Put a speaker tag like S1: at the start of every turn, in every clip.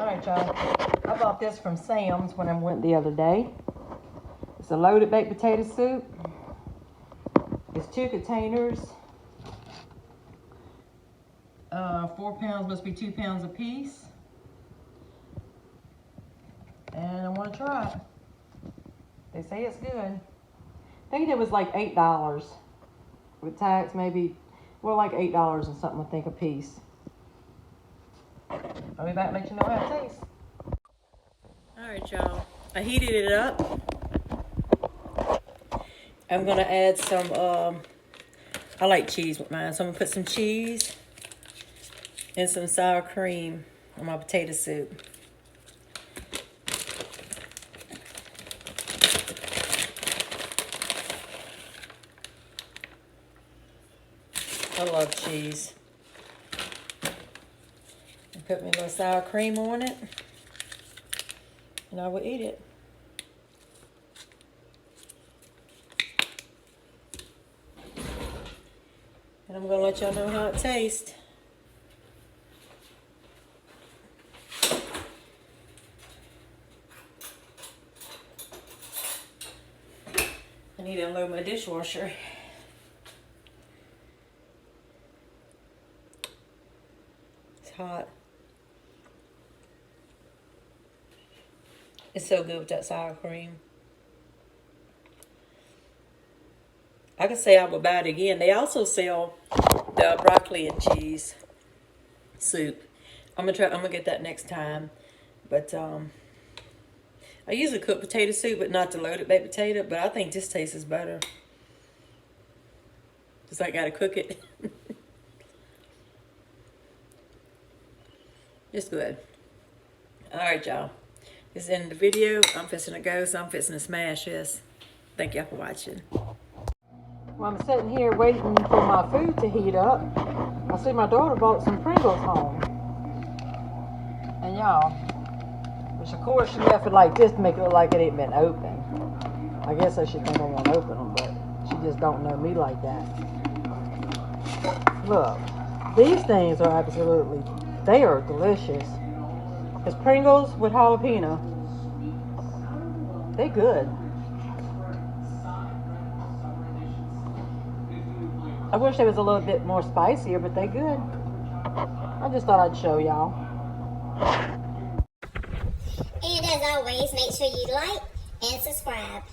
S1: Alright, y'all. I bought this from Sam's when I went the other day. It's a loaded baked potato soup. It's 2 containers. 4 pounds, must be 2 pounds a piece. And I want to try it. They say it's good. I think it was like $8 with tax, maybe, well, like $8 and something, I think, a piece. I'll be back and let you know how it tastes. Alright, y'all. I heated it up. I'm gonna add some, I like cheese with mine, so I'm gonna put some cheese and some sour cream on my potato soup. I love cheese. And put me a little sour cream on it, and I will eat it. And I'm gonna let y'all know how it tastes. I need to unload my dishwasher. It's hot. It's so good with that sour cream. I could say I would buy it again. They also sell the broccoli and cheese soup. I'm gonna get that next time. But I usually cook potato soup, but not the loaded baked potato. But I think this tastes better. Just I gotta cook it. It's good. All right, y'all. This is the end of the video. I'm fixing to go, so I'm fixing to smash this. Thank y'all for watching. Well, I'm sitting here waiting for my food to heat up. I see my daughter brought some Pringles home. And y'all, which of course she left it like this to make it look like it ain't been open. I guess I should think I won't open them, but she just don't know me like that. Look, these things are absolutely, they are delicious. It's Pringles with jalapeno. They good. I wish they was a little bit more spicier, but they good. I just thought I'd show y'all.
S2: And as always, make sure you like and subscribe.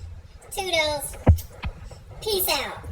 S2: Toodles. Peace out.